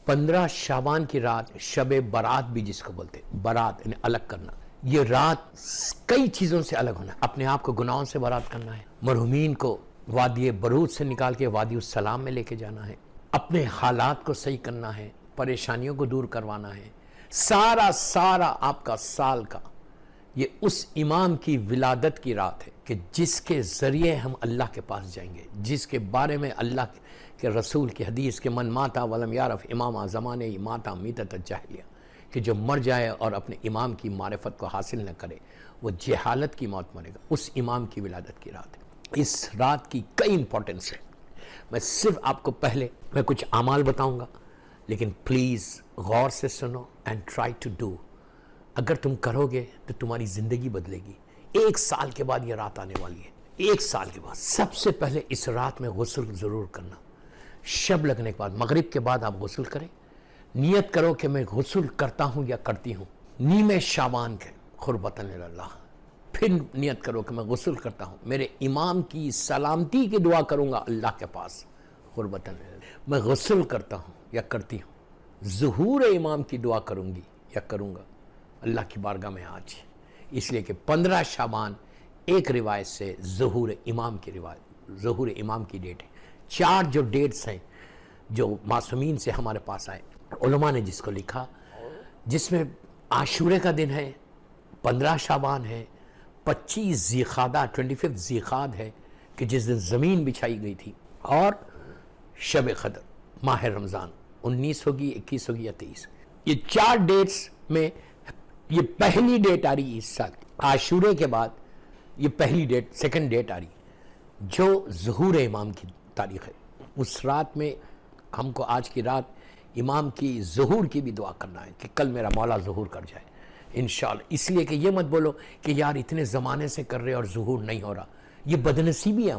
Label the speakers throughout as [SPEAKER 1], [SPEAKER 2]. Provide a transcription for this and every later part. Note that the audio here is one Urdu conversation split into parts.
[SPEAKER 1] 15 شعبان کی رات شب برات بھی جس کو بولتے ہیں، برات یعنی الگ کرنا. یہ رات کئی چیزوں سے الگ ہونا ہے. اپنے آپ کو گناہوں سے برات کرنا ہے، مرحومین کو وادی برود سے نکال کے وادی السلام میں لے کے جانا ہے، اپنے حالات کو صحیح کرنا ہے، پریشانیوں کو دور کروانا ہے. سارا آپ کا سال کا یہ اس امام کی ولادت کی رات ہے کہ جس کے ذریعے ہم اللہ کے پاس جائیں گے، جس کے بارے میں اللہ کے رسول کی حدیث کے من ماتا ولم یعرف امامہ زمانے ماتا میتت الجاہلیہ، کہ جو مر جائے اور اپنے امام کی معرفت کو حاصل نہ کرے وہ جہالت کی موت مرے گا. اس امام کی ولادت کی رات ہے. اس رات کی کئی امپورٹنس ہے. میں صرف آپ کو پہلے میں کچھ اعمال بتاؤں گا، لیکن پلیز غور سے سنو اینڈ ٹرائی ٹو ڈو. اگر تم کرو گے تو تمہاری زندگی بدلے گی. 1 سال کے بعد یہ رات آنے والی ہے. 1 سال کے بعد سب سے پہلے اس رات میں غسل ضرور کرنا. شب لگنے کے بعد مغرب کے بعد آپ غسل کریں. نیت کرو کہ میں غسل کرتا ہوں یا کرتی ہوں نیمِ شعبان کے قربتاً اللہ. پھر نیت کرو کہ میں غسل کرتا ہوں، میرے امام کی سلامتی کی دعا کروں گا اللہ کے پاس قربتاً اللہ. میں غسل کرتا ہوں یا کرتی ہوں، ظہور امام کی دعا کروں گی یا کروں گا اللہ کی بارگاہ میں آج. اس لیے کہ 15 شعبان ایک روایت سے ظہور امام کی ڈیٹ ہے. 4 جو ڈیٹس ہیں جو معصومین سے ہمارے پاس آئے، علماء نے جس کو لکھا، جس میں عاشورے کا دن ہے، 15 شعبان ہے، 25 ذیقعدہ 25 ذیقعد ہے کہ جس دن زمین بچھائی گئی تھی، اور شب قدر ماہ رمضان 19 ہوگی، 21 ہوگی یا 23. یہ 4 ڈیٹس میں یہ پہلی ڈیٹ آ رہی ہے اس سال. عاشورے کے بعد یہ پہلی ڈیٹ، سیکنڈ ڈیٹ آ رہی جو ظہور امام کی تاریخ ہے. اس رات میں ہم کو آج کی رات امام کی ظہور کی بھی دعا کرنا ہے کہ کل میرا مولا ظہور کر جائے انشاءاللہ. اس لیے کہ یہ مت بولو کہ یار اتنے زمانے سے کر رہے اور ظہور نہیں ہو رہا. یہ بدنصیبی ہے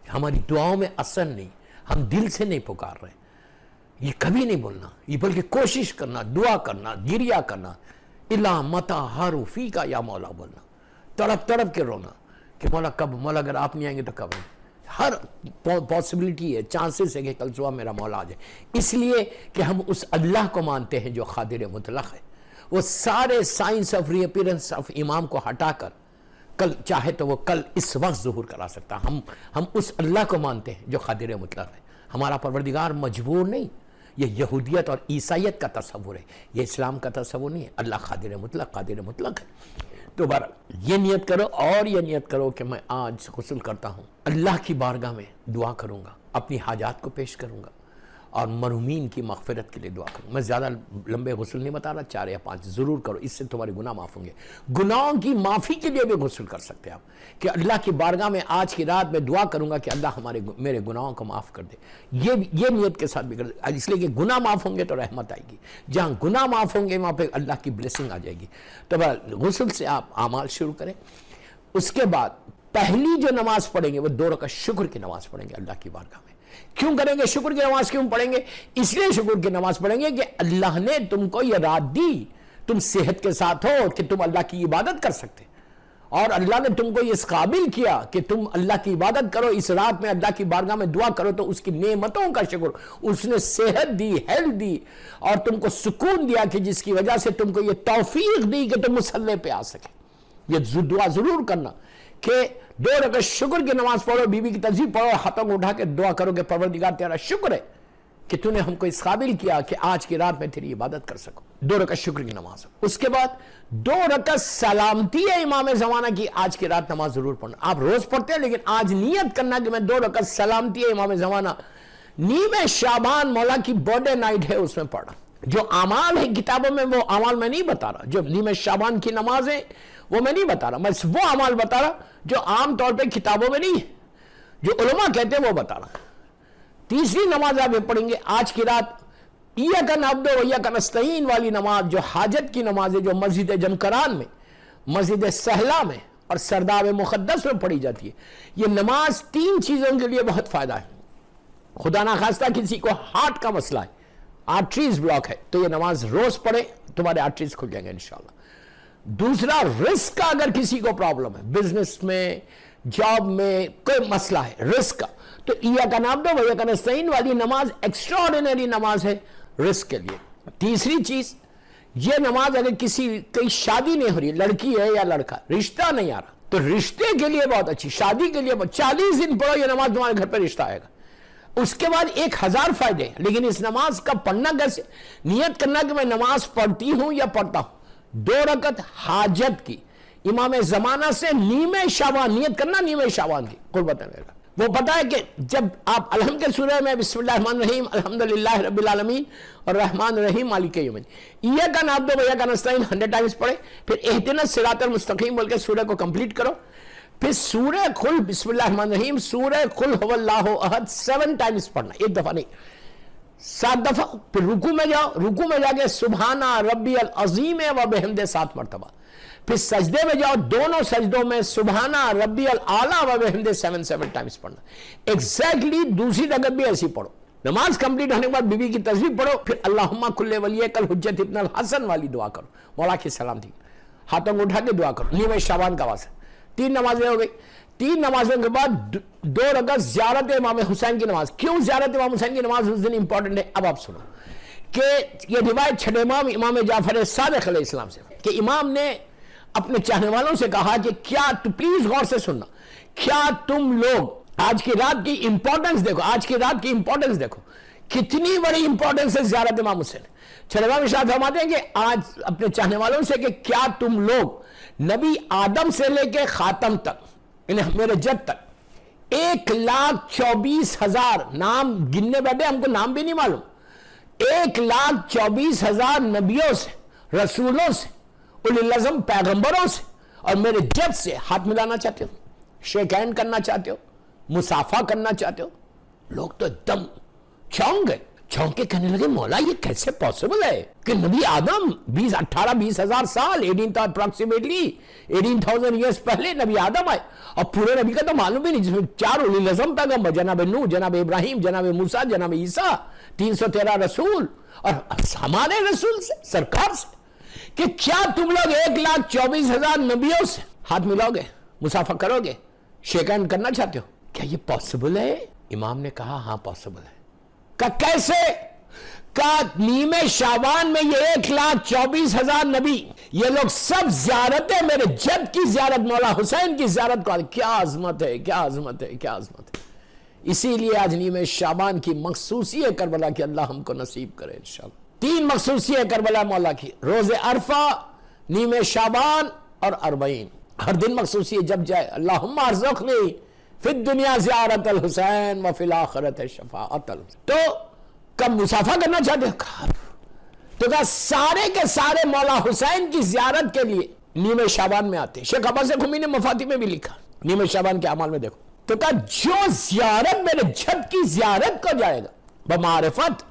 [SPEAKER 1] ہماری دعاؤں میں اثر نہیں، ہم دل سے نہیں پکار رہے. یہ کبھی نہیں بولنا، یہ بلکہ کوشش کرنا، دعا کرنا، گریہ کرنا، الا متا ہارو فی کا یا مولا بولنا، تڑپ تڑپ کے رونا کہ مولا کب، مولا اگر آپ نہیں آئیں گے تو کب. ہر پاسبلٹی ہے، چانسز ہے کہ کل صبح میرا مولا آ جائے. اس لیے کہ ہم اس اللہ کو مانتے ہیں جو قادر مطلق ہے. وہ سارے signs of reappearance of امام کو ہٹا کر کل چاہے تو وہ کل اس وقت ظہور کرا سکتا. ہم اس اللہ کو مانتے ہیں جو قادر مطلق ہے. ہمارا پروردگار مجبور نہیں. یہ یہودیت اور عیسائیت کا تصور ہے، یہ اسلام کا تصور نہیں ہے. اللہ قادر مطلق ہے. تو بہرحال یہ نیت کرو، اور یہ نیت کرو کہ میں آج غسل کرتا ہوں، اللہ کی بارگاہ میں دعا کروں گا، اپنی حاجات کو پیش کروں گا اور مرحومین کی مغفرت کے لیے دعا کروں گا. میں زیادہ لمبے غسل نہیں بتا رہا، 4 یا 5 ضرور کرو، اس سے تمہارے گناہ معاف ہوں گے. گناہوں کی معافی کے لیے بھی غسل کر سکتے ہیں آپ کہ اللہ کی بارگاہ میں آج کی رات میں دعا کروں گا کہ اللہ میرے گناہوں کو معاف کر دے. یہ نیت کے ساتھ بھی کر دے، اس لیے کہ گناہ معاف ہوں گے تو رحمت آئے گی. جہاں گناہ معاف ہوں گے وہاں پہ اللہ کی بلیسنگ آ جائے گی. تو غسل سے آپ اعمال شروع کریں. اس کے بعد پہلی جو نماز پڑھیں گے وہ 2 رکعت شکر کی نماز پڑھیں گے اللہ کی بارگاہ میں. کیوں کریں گے شکر کی نماز؟ کیوں پڑھیں گے؟ اس لیے شکر کی نماز پڑھیں گے کہ اللہ نے تم کو یہ رات دی، تم صحت کے ساتھ ہو کہ تم اللہ کی عبادت کر سکتے، اور اللہ نے تم کو اس قابل کیا کہ تم اللہ کی عبادت کرو، اس رات میں اللہ کی بارگاہ میں دعا کرو. تو اس کی نعمتوں کا شکر. اس نے صحت دی، ہیلتھ دی، اور تم کو سکون دیا کہ جس کی وجہ سے تم کو یہ توفیق دی کہ تم مصلی پہ آ سکے. یہ دعا ضرور کرنا کہ 2 رکعت شکر کی نماز پڑھو، بی بی کی تسبیح پڑھو، ہاتھوں کو اٹھا کے دعا کرو کہ پروردگار تیرا شکر ہے کہ تو نے ہم کو اس قابل کیا کہ آج کی رات میں تیری عبادت کر سکو. 2 رکعت شکر کی نماز. اس کے بعد 2 رکعت سلامتی ہے امام زمانہ کی. آج کی رات نماز ضرور پڑھنا. آپ روز پڑھتے ہیں لیکن آج نیت کرنا کہ میں 2 رکعت سلامتی ہے امام زمانہ نیمِ شعبان مولا کی برتھ ڈے نائٹ ہے اس میں پڑھنا. جو اعمال ہیں کتابوں میں وہ اعمال میں نہیں بتا رہا. جو نیمِ شعبان کی نماز ہے وہ میں نہیں بتا رہا، میں وہ اعمال بتا رہا جو عام طور پہ کتابوں میں نہیں ہے، جو علماء کہتے ہیں وہ بتا رہا. تیسری نماز آپ پڑھیں گے آج کی رات ایاک نعبد و ایاک نستعین والی نماز، جو حاجت کی نماز ہے، جو مسجد جمکران میں، مسجد سہلا میں اور سرداب مقدس میں پڑھی جاتی ہے. یہ نماز 3 چیزوں کے لیے بہت فائدہ ہے. خدا نخواستہ کسی کو ہارٹ کا مسئلہ ہے، آرٹریز بلاک ہے، تو یہ نماز روز پڑھیں، تمہارے آرٹریز کھل جائیں گے انشاءاللہ. دوسرا رزق کا اگر کسی کو پرابلم ہے، بزنس میں، جاب میں کوئی مسئلہ ہے رزق کا، تو ایاک نعبد و ایاک نستعین والی نماز ایکسٹراڈنری نماز ہے. رزق کے لیے. تیسری چیز یہ نماز اگر کئی شادی نہیں ہو رہی, لڑکی ہے یا لڑکا, رشتہ نہیں آ رہا, تو رشتے کے لیے بہت اچھی, شادی کے لیے 40 دن پڑھو یہ نماز تمہارے گھر پہ رشتہ آئے گا. اس کے بعد 1000 فائدے. لیکن اس نماز کا پڑھنا کیسے؟ نیت کرنا کہ میں نماز پڑھتی ہوں یا پڑھتا ہوں. 2 رکعت حاجت کی, امام زمانہ سے نیمے شعبان, نیت کرنا نیمے شعبان کی قربت لے گا. وہ پتا ہے کہ جب آپ الحمد کے سورہ میں بسم اللہ الرحمن الرحیم الحمدللہ رب العالمین اور رحمان الرحیم مالک یوم الدین ایاک نعبد و ایاک نستعین 100 ٹائمز پڑھے, پھر اہدنا الصراط المستقیم بول کے سورہ کو کمپلیٹ کرو, پھر سورہ قل بسم اللہ الرحمن الرحیم سورہ قل هو اللہ احد 7 ٹائمز پڑھنا, ایک دفعہ نہیں 7 دفعہ. پھر رکوع میں جاؤ, رکوع میں جا کے سبحان ربی العظیم و بحمدہ 7 مرتبہ. پھر سجدے میں جاؤ, دونوں سجدوں میں سبحان ربی الاعلیٰ و بحمدہ 7 ٹائمز پڑھنا. ایگزیکٹلی دوسری رکعت بھی ایسی پڑھو. نماز کمپلیٹ ہونے کے بعد بی بی کی تسبیح پڑھو, پھر اللہم کل ولیک الحجۃ ابن الحسن والی دعا کرو, مولا کی سلام تھی, ہاتھوں کو اٹھا کے دعا کرو, نیمہ شعبان کا واسطہ. 3 نمازیں ہو گئی. 3 نمازوں کے بعد 2 رکعت زیارت امام حسین کی نماز. کیوں زیارت امام حسین کی نماز اس دن امپورٹنٹ ہے؟ اب آپ سنو کہ یہ روایت چھٹے امام امام جعفر صادق علیہ السلام سے کہ امام نے اپنے چاہنے والوں سے کہا کہ کیا, تو پلیز غور سے سننا, کیا تم لوگ آج کی رات کی امپورٹنس دیکھو, آج کی رات کی امپورٹنس دیکھو, کتنی بڑی امپورٹنس ہے زیارت امام حسین. چھٹے امام ارشاد فرماتے ہیں کہ آج اپنے چاہنے والوں سے کہ کیا تم لوگ نبی آدم سے لے کے خاتم تک, یعنی میرے جد تک 1,24,000 نام گننے بیٹھے, ہم کو نام بھی نہیں معلوم, 1,24,000 نبیوں سے, رسولوں سے, اولی العزم پیغمبروں سے اور میرے جد سے ہاتھ ملانا چاہتے ہو, شیک ہینڈ کرنا چاہتے ہو, مسافہ کرنا چاہتے ہو. لوگ تو دم چونک گئے, چونک کے کہنے لگے مولا یہ کیسے پاسبل ہے کہ نبی آدم 18-20 ہزار سال 18,000 ایئرس پہلے نبی آدم آئے, اور پورے نبی کا تو معلوم بھی نہیں, جس میں 4 اولی العزم پیغمبر, جناب نوح, جناب ابراہیم, جناب موسیٰ, جناب عیسیٰ, 313 رسول, اور ہمارے رسول سے, سرکار سے, کہ کیا تم لوگ 1,24,000 نبیوں سے ہاتھ ملاؤ گے, مسافہ کرو گے, شیک ہینڈ کرنا چاہتے ہو؟ کیا یہ پاسبل ہے؟ امام نے کہا ہاں پاسبل ہے. کہ کیسے؟ کہ نیمے شعبان میں یہ 1,24,000 نبی, یہ لوگ سب زیارتیں, میرے جد کی زیارت, مولا حسین کی زیارت کو, کیا عظمت ہے, کیا عظمت ہے, کیا عظمت ہے. اسی لیے آج نیمے شعبان کی مخصوصی ہے کربلا کہ اللہ ہم کو نصیب کرے انشاءاللہ. 3 مخصوصی ہے کربلا مولا کی, روز عرفہ, نیمے شعبان اور 40. ہر دن مخصوصی ہے جب جائے اللہم ارزقنی فی الدنیا زیارت الحسین وفی الآخرت شفاعت الحسین. تو کب مسافہ کرنا چاہتے ہو؟ تو کہا سارے کے سارے مولا حسین کی زیارت کے لیے نیمے شعبان میں آتے ہیں. شیخ عباس قمی نے مفاتیح میں بھی لکھا, نیمے شعبان کے اعمال میں دیکھو. تو کہا جو زیارت میرے جد کی زیارت کو جائے گا بمعرفت,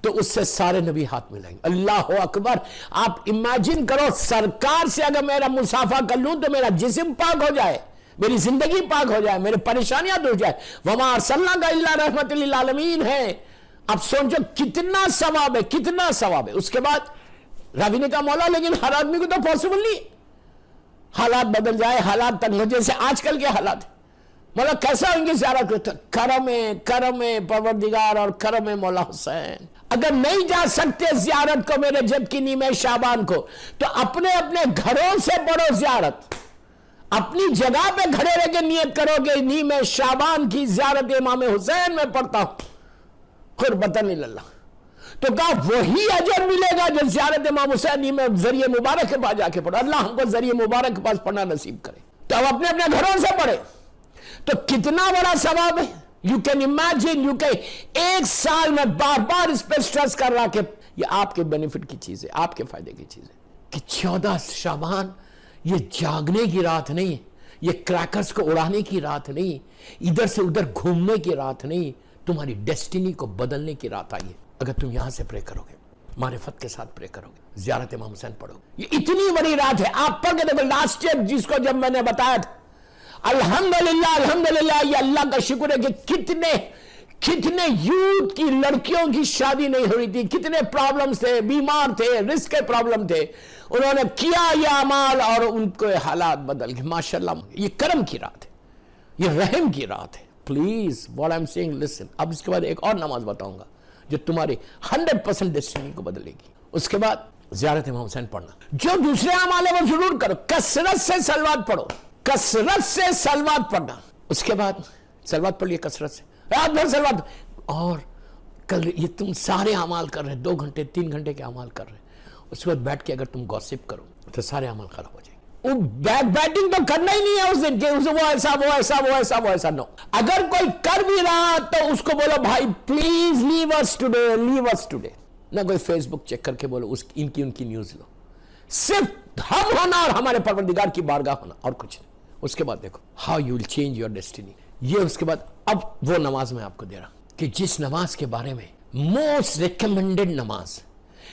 [SPEAKER 1] تو اس سے سارے نبی ہاتھ ملائیں گے. اللہ اکبر. آپ امیجن کرو, سرکار سے اگر میرا مسافہ کر لوں تو میرا جسم پاک ہو جائے, میری زندگی پاک ہو جائے, میرے پریشانیاں دور جائے. وما ارسلناک الا رحمت للعالمین ہے. اب سوچو کتنا ثواب ہے, کتنا ثواب ہے. اس کے بعد راوی نے کہا مولا لیکن ہر آدمی کو تو پاسبل نہیں, حالات بدل جائے, حالات تنگ ہو, جیسے آج کل کے حالات. مولا کیسا ان کی زیارت کرتا؟ کرم پروردگار اور کرم مولا حسین. اگر نہیں جا سکتے زیارت کو میرے جد کی نیمہ شعبان کو, تو اپنے اپنے گھروں سے پڑھو زیارت, اپنی جگہ پہ کھڑے رہ کے نیت کرو کہ نیمہ شعبان کی زیارت امام حسین میں پڑھتا ہوں قربتاً اللہ. تو کہا وہی اجر ملے گا جو زیارت امام حسین نیمہ ذریعہ مبارک کے پاس جا کے پڑھو. اللہ ہم کو ذریعہ مبارک کے پاس پڑھنا نصیب کرے. تو اب اپنے اپنے گھروں سے پڑھے تو کتنا بڑا ثواب ہے. You can imagine, you can 1 سال میں بار بار اس پہ سٹریس کر رہا کہ یہ آپ کے بینیفٹ کی چیز ہے, آپ کے فائدے کی چیز ہے, کہ 14 شعبان یہ جاگنے کی رات نہیں, یہ کریکرز کو اڑانے کی رات نہیں, ادھر سے ادھر گھومنے کی رات نہیں, تمہاری ڈیسٹینی کو بدلنے کی رات آئی ہے. اگر تم یہاں سے پرے کرو گے, معرفت کے ساتھ پرے کرو گے, زیارت امام حسین پڑھو گے, یہ اتنی بڑی رات ہے. آپ پڑھ کے دیکھو لاسٹ ایئر جس کو جب میں نے بتایا تھا, الحمدللہ یہ اللہ کا شکر ہے کہ کتنے یوتھ کی لڑکیوں کی شادی نہیں ہو رہی تھی, کتنے پرابلمز تھے, بیمار تھے, رزق کے پرابلم تھے, انہوں نے کیا یہ اعمال اور ان کو حالات بدل گئے. ماشاءاللہ یہ کرم کی رات ہے, یہ رحم کی رات ہے. Please what I'm saying listen. اب اس کے بعد ایک اور نماز بتاؤں گا جو تمہاری 100% ڈیسٹینی کو بدلے گی۔ اس کے بعد زیارت امام حسین پڑھنا، جو دوسرے اعمال ہے وہ ضرور کرو، کثرت سے صلوات پڑھو، کثرت سے صلوات پڑھنا۔ اس کے بعد صلوات پڑھ لیے کثرت سے، رات بھر صلوات، اور کل یہ تم سارے اعمال کر رہے، 2 گھنٹے 3 گھنٹے کے اعمال کر رہے، اس کے بعد بیٹھ کے اگر تم گوسپ کرو تو سارے اعمال خراب ہو جائیں گے۔ وہ بیک بیٹنگ تو کرنا ہی نہیں ہے اس دن کہ وہ ایسا وہ ایسا وہ ایسا وہ ایسا، نو۔ اگر کوئی کر بھی رہا تو اس کو بولو بھائی please leave us today, leave us today, نہ کوئی فیس بک چیک کر کے بولو ان کی نیوز لو، صرف ہم ہونا اور ہمارے پروردگار کی بارگاہ ہونا، اور کچھ نہیں۔ اس کے بعد دیکھو how you will change your destiny. یہ اس کے بعد اب وہ نماز میں آپ کو دے رہا ہوں کہ جس نماز کے بارے میں موسٹ ریکمینڈڈ نماز،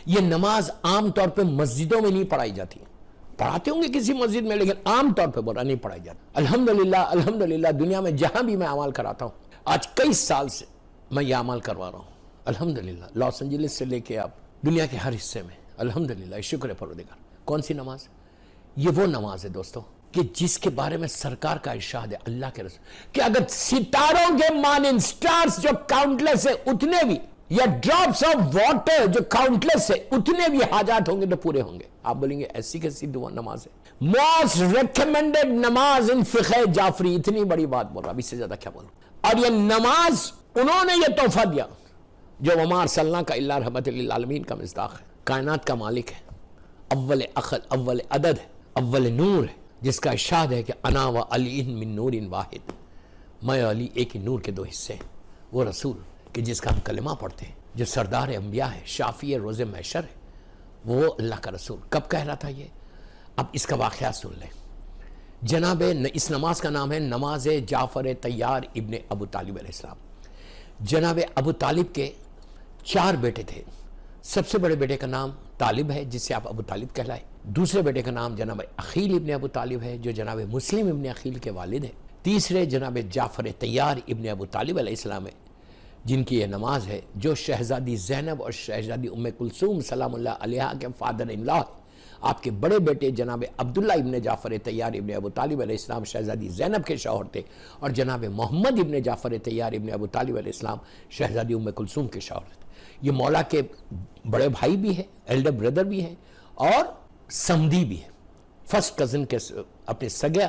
[SPEAKER 1] یہ نماز عام طور پہ مسجدوں میں نہیں پڑھائی جاتی، پڑھاتے ہوں گے کسی مسجد میں، لیکن عام طور پہ بولا نہیں پڑھائی جاتی۔ الحمدللہ دنیا میں جہاں بھی میں اعمال کراتا ہوں، آج کئی سال سے میں یہ اعمال کروا رہا ہوں، الحمدللہ، لاس اینجلس سے لے کے آپ دنیا کے ہر حصے میں، الحمدللہ، شکر ہے پروردگار۔ کون سی نماز؟ یہ وہ نماز ہے دوستو کہ جس کے بارے میں سرکار کا ارشاد ہے، اللہ کے رسول، کہ اگر ستاروں کے مانند سٹارز جو کاؤنٹلیس ہے اتنے بھی، یا ڈراپس آف واٹر جو کاؤنٹلیس ہے اتنے بھی حاجات ہوں گے تو پورے ہوں گے۔ آپ بولیں گے ایسی کیسی دعا نماز ہے؟ موسٹ ریکمینڈڈ نماز ان فقہ جعفری، اتنی بڑی بات بول رہا، اب اس سے زیادہ کیا بولوں۔ اور یہ نماز انہوں نے یہ تحفہ دیا جو وما ارسلناک الا رحمۃ للعالمین کا مصداق ہے، کائنات کا مالک ہے، اول عقل، اول عدد ہے، اول نور ہے، جس کا ارشاد ہے کہ انا و علی من نور واحد، میں علی ایک ہی نور کے 2 حصے ہیں۔ وہ رسول کہ جس کا ہم کلمہ پڑھتے ہیں، جو سردار انبیاء ہے، شافی روز محشر ہے، وہ اللہ کا رسول کب کہہ رہا تھا یہ؟ اب اس کا واقعہ سن لیں۔ جناب اس نماز کا نام ہے نماز جعفر طیار ابن ابو طالب علیہ السلام۔ جناب ابو طالب کے 4 بیٹے تھے، سب سے بڑے بیٹے کا نام طالب ہے جس سے آپ ابو طالب کہلائے، دوسرے بیٹے کا نام جناب عقیل ابن ابو طالب ہے جو جناب مسلم ابن عقیل کے والد ہیں، تیسرے جناب جعفر طیار ابن ابو طالب علیہ السلام ہے جن کی یہ نماز ہے، جو شہزادی زینب اور شہزادی ام کلثوم سلام اللہ علیہا کے فادر ان لا، آپ کے بڑے بیٹے جناب عبداللہ ابن جعفر طیار ابن ابو طالب علیہ السلام شہزادی زینب کے شوہر تھے، اور جناب محمد ابن جعفر طیار ابن ابو طالب علیہ السلام شہزادی ام کلثوم کے شوہر تھے۔ یہ مولا کے بڑے بھائی بھی ہیں، ایلڈر بردر بھی ہیں، اور سمدی بھی ہیں، فرسٹ کزن کے اپنے سگے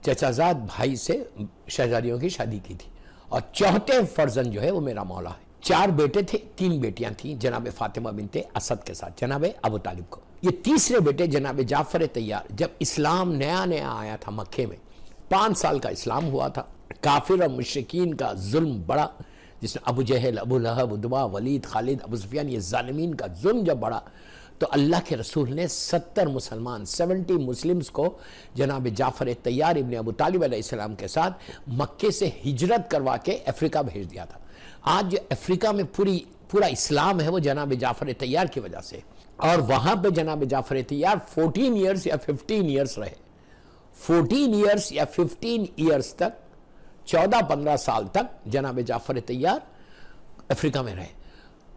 [SPEAKER 1] چچا زاد بھائی سے شہزادیوں کی شادی کی تھی، اور چوتھے فرزند جو ہے وہ میرا مولا ہے۔ 4 بیٹے تھے، 3 بیٹیاں تھیں، جناب فاطمہ بنت اسد کے ساتھ جناب ابو طالب کو۔ یہ تیسرے بیٹے جناب جعفر طیار، جب اسلام نیا آیا تھا مکے میں، 5 سال کا اسلام ہوا تھا، کافر اور مشرکین کا ظلم بڑا، جس میں ابو جہل، ابو لہب، عتبہ، ولید، خالد، ابو سفیان، یہ ظالمین کا ظلم جب بڑا تو اللہ کے رسول نے 70 مسلمز کو جناب جعفر طیار ابن ابو طالب علیہ السلام کے ساتھ مکے سے ہجرت کروا کے افریقہ بھیج دیا تھا۔ آج جو افریقہ میں پورا اسلام ہے وہ جناب جعفر طیار کی وجہ سے، اور وہاں پہ جناب جعفر طیار 14 ایئرز یا 15 ایئرز رہے، 14 ایئرز یا 15 ایئرز تک، 14-15 سال تک جناب جعفر طیار افریقہ میں رہے۔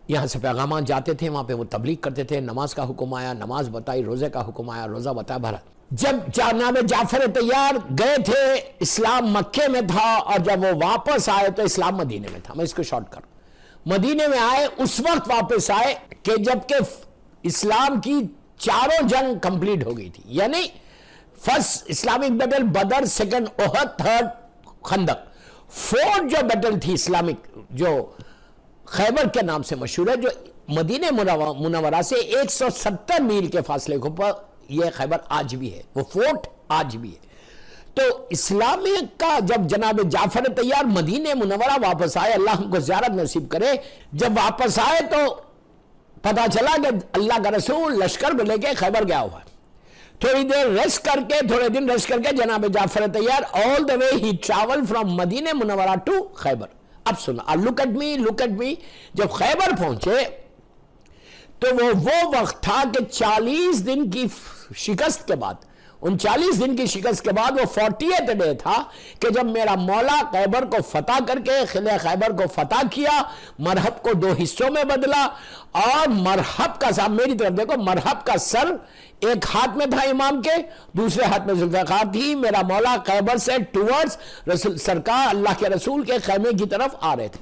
[SPEAKER 1] یہاں سے پیغامات جاتے تھے، وہاں پہ وہ تبلیغ کرتے تھے، نماز کا حکم آیا، نماز بتائی، روزے کا حکم آیا، روزہ بتایا، بھرا۔ جب جناب جعفر طیار گئے تھے، اسلام مکے میں تھا، اور جب وہ واپس آئے تو اسلام مدینے میں تھا۔ میں اس کو شارٹ کروں، مدینے میں آئے اس وقت واپس آئے کہ جب کہ اسلام کی 4 جنگ کمپلیٹ ہو گئی تھی، یعنی فرسٹ اسلامک بیٹل بدر، سیکنڈ احد، تھرڈ خندق، 4 جو بیٹل تھی اسلامک جو خیبر کے نام سے مشہور ہے، جو مدینہ منورہ سے 170 میل کے فاصلے کے اوپر یہ خیبر آج بھی ہے، وہ فورٹ آج بھی ہے۔ تو اسلامی کا جب جناب جعفر طیار مدینہ منورہ واپس آئے، اللہ ہم کو زیارت نصیب کرے، جب واپس آئے تو پتا چلا کہ اللہ کا رسول لشکر کو لے کے خیبر گیا ہوا ہے۔ تھوڑی دیر ریسٹ کر کے، تھوڑے دن ریسٹ کر کے جناب جعفر طیار all the way he traveled from مدینہ منورہ to خیبر۔ اب سنا، look at me، جب خیبر پہنچے تو وہ وقت تھا کہ 40 دن کی شکست کے بعد، ان 40 دن کی شکست کے بعد وہ 40th ڈے تھا کہ جب میرا مولا خیبر کو فتح کر کے قلعہ خیبر کو فتح کیا، مرحب کو 2 حصوں میں بدلا، اور مرحب کا سر، میری طرف دیکھو، مرحب کا سر ایک ہاتھ میں تھا امام کے، دوسرے ہاتھ میں ذوالفقار تھی، میرا مولا خیبر سے ٹورڈز رسول سرکار اللہ کے رسول کے خیمے کی طرف آ رہے تھے۔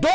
[SPEAKER 1] 2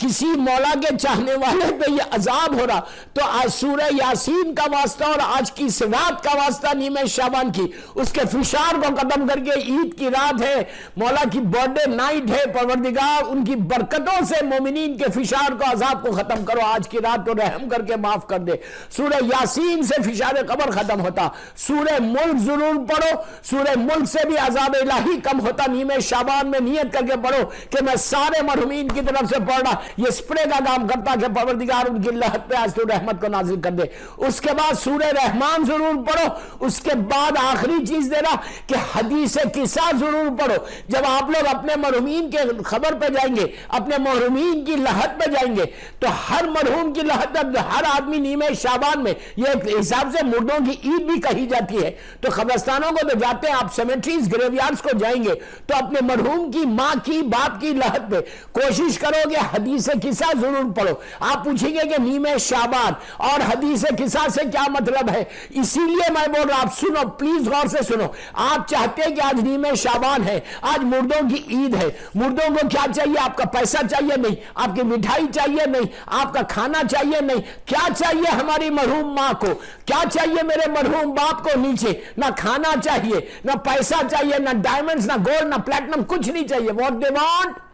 [SPEAKER 1] کسی مولا کے چاہنے والے پہ یہ عذاب ہو رہا، تو آج سورہ یاسین کا واسطہ اور آج کی اس رات کا واسطہ نیمہ شعبان کی، اس کے فشار کو ختم کر کے، عید کی رات ہے، مولا کی برتھ ڈے نائٹ ہے، پروردگار ان کی برکتوں سے مومنین کے فشار کو، عذاب کو ختم کرو، آج کی رات کو رحم کر کے معاف کر دے۔ سورہ یاسین سے فشار قبر ختم ہوتا، سورہ ملک ضرور پڑھو، سورہ ملک سے بھی عذاب الہی کم ہوتا۔ نیمہ شعبان میں نیت کر کے پڑھو کہ میں سارے مرحومین کی طرف سے پڑھ رہا، یہ سپرے کا کام کرتا کہ پروردگار ان کی لہت پہ آج تو رحمت کو نازل کر دے۔ اس کے بعد سورہ رحمان ضرور پڑھو، اس کے بعد آخری چیز دے رہا کہ حدیث قصہ ضرور پڑھو۔ جب آپ لوگ اپنے مرحومین کے خبر پہ جائیں گے، اپنے مرحومین کی لہت پہ جائیں گے، تو ہر مرحوم کی لہت پہ ہر آدمی نیمہ شعبان میں، یہ ایک حساب سے مردوں کی عید بھی کہی جاتی ہے، تو قبرستانوں کو تو جاتے ہیں آپ، سیمیٹریز گریو یارڈز کو جائیں گے تو اپنے مرحوم کی ماں کی باپ کی لہت پہ کوشش کرو گے حدیث قصہ ضرور پڑھو۔ آپ پوچھیں گے کہ نیمہ شعبان اور حدیث قصہ سے کیا مطلب ہے؟ اسی لیے میں بول رہا، آپ سنو پلیز، غور سے سنو۔ آپ چاہتے ہیں کہ آج نیمہ شعبان ہے، آج مردوں کی عید ہے، مردوں کو کیا چاہیے؟ آپ کا پیسہ چاہیے نہیں، آپ کی مٹھائی چاہیے نہیں، آپ کا کھانا چاہیے نہیں، کیا چاہیے ہماری مرحوم ماں کو؟ کیا چاہیے میرے مرحوم باپ کو؟ نیچے نہ کھانا چاہیے، نہ پیسہ چاہیے، نہ ڈائمنڈز، نہ گولڈ، نہ پلیٹنم، کچھ نہیں چاہیے۔ What they want?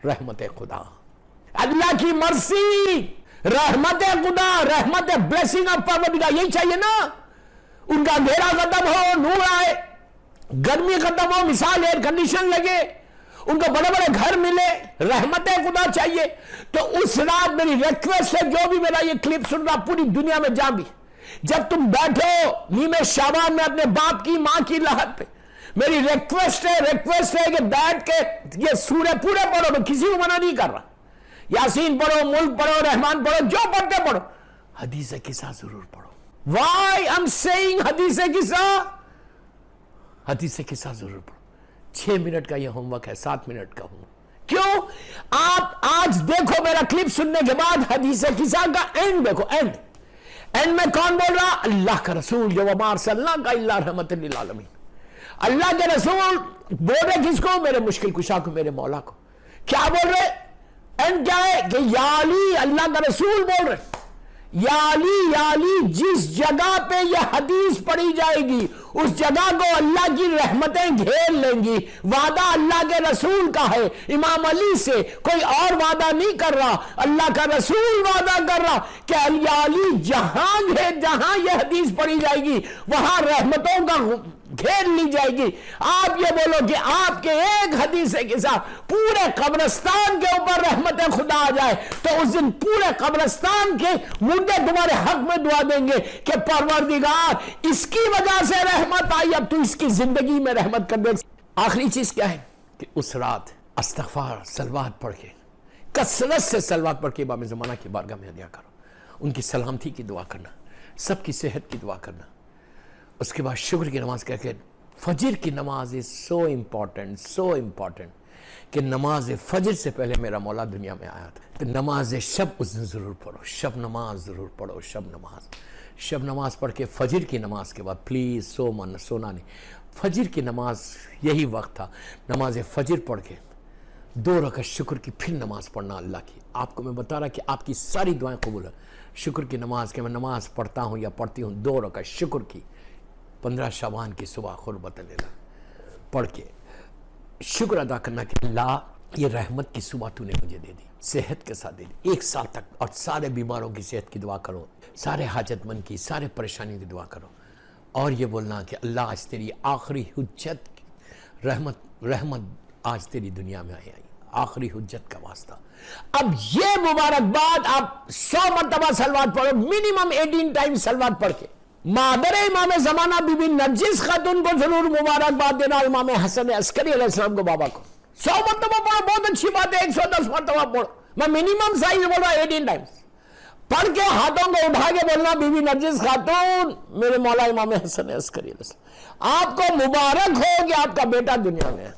[SPEAKER 1] رحمت خدا، اللہ کی مرسی، رحمت خدا، رحمت بلیسنگ آف پروردگار، یہی چاہیے نا۔ ان کا اندھیرا ختم ہو، نور آئے، گرمی ختم ہو، مثال ایئر کنڈیشن لگے، ان کو بڑے بڑے گھر ملے، رحمت خدا چاہیے۔ تو اس رات میری ریکویسٹ ہے، جو بھی میرا یہ کلپ سن رہا پوری دنیا میں جہاں بھی، جب تم بیٹھو نیمہ شعبان میں اپنے باپ کی ماں کی لہت پہ، میری ریکویسٹ ہے کہ بیٹھ کے یہ سورہ پورے پڑھو، میں کسی کو منع نہیں کر رہا، یاسین پڑھو، ملک پڑھو، رحمان پڑھو، جو پڑھتے پڑھو، حدیث قصہ ضرور پڑھو۔ Why I'm saying حدیث قصہ ضرور پڑھو۔ 6 منٹ کا یہ ہوم ورک ہے، 7 منٹ کا ہوم ورک۔ کیوں؟ آپ آج دیکھو میرا کلپ سننے کے بعد حدیث قصہ کا اینڈ دیکھو، اینڈ میں کون بول رہا؟ اللہ کا رسول، جو وما ارسلناک الا رحمۃ للعالمین۔ اللہ کے رسول بول رہے کس کو؟ میرے مشکل کشا کو، میرے مولا کو۔ کیا بول رہے؟ اینڈ کیا ہے کہ یا علی، اللہ کا رسول بول رہے یا علی، یا علی، جس جگہ پہ یہ حدیث پڑھی جائے گی اس جگہ کو اللہ کی رحمتیں گھیر لیں گی۔ وعدہ اللہ کے رسول کا ہے، امام علی سے کوئی اور وعدہ نہیں کر رہا، اللہ کا رسول وعدہ کر رہا کہ یا علی، جہاں یہ حدیث پڑھی جائے گی وہاں رحمتوں کا گھیر لی جائے گی۔ آپ یہ بولو کہ آپ کے ایک حدیث کے ساتھ پورے قبرستان کے اوپر رحمت خدا آ جائے تو اس دن پورے قبرستان کے مردے تمہارے حق میں دعا دیں گے کہ پروردگار اس کی وجہ سے رحمت آئی، اب تو اس کی زندگی میں رحمت کر دے۔ آخری چیز کیا ہے کہ اس رات استغفار، صلوات پڑھ کے، کثرت سے صلوات پڑھ کے امام زمانہ کی بارگاہ میں ہدیہ کرو، ان کی سلامتی کی دعا کرنا، سب کی صحت کی دعا کرنا۔ اس کے بعد شکر کی نماز کہہ کے، فجر کی نماز is so important کہ نماز فجر سے پہلے میرا مولا دنیا میں آیا تھا، تو نماز شب اس دن ضرور پڑھو، شب نماز ضرور پڑھو، شب نماز پڑھ کے فجر کی نماز کے بعد پلیز سونا نہیں، فجر کی نماز یہی وقت تھا، نماز فجر پڑھ کے 2 رکعت شکر کی، پھر نماز پڑھنا اللہ کی۔ آپ کو میں بتا رہا کہ آپ کی ساری دعائیں قبول ہیں۔ شکر کی نماز کہ میں نماز پڑھتا ہوں یا پڑھتی ہوں 2 رکعت شکر کی، 15 شعبان کی صبح قربت اللہ پڑھ کے شکر ادا کرنا کہ اللہ یہ رحمت کی صبح تو نے مجھے دے دی، صحت کے ساتھ دے دی 1 سال تک، اور سارے بیماروں کی صحت کی دعا کرو، سارے حاجت مند کی، سارے پریشانی کی دعا کرو، اور یہ بولنا کہ اللہ آج تیری آخری حجت رحمت آج تیری دنیا میں آئی، آخری حجت کا واسطہ۔ اب یہ مبارکباد آپ 100 مرتبہ صلوات پڑھو، منیمم 18 ٹائم صلوات پڑھ کے۔ مادر امام زمانہ بی بی نرجس خاتون کو ضرور مبارکباد دینا، امام حسن عسکری علیہ السلام کو بابا کو 100 مرتبہ پڑھو، بہت اچھی بات ہے، 110 مرتبہ پڑھو، میں منیمم سائز بول رہا 18 ٹائمز پڑھ کے ہاتھوں کو اٹھا کے بولنا بی بی نرجس خاتون میرے مولا امام حسن عسکری علیہ السلام، آپ کو مبارک ہو کہ آپ کا بیٹا دنیا میں ہے۔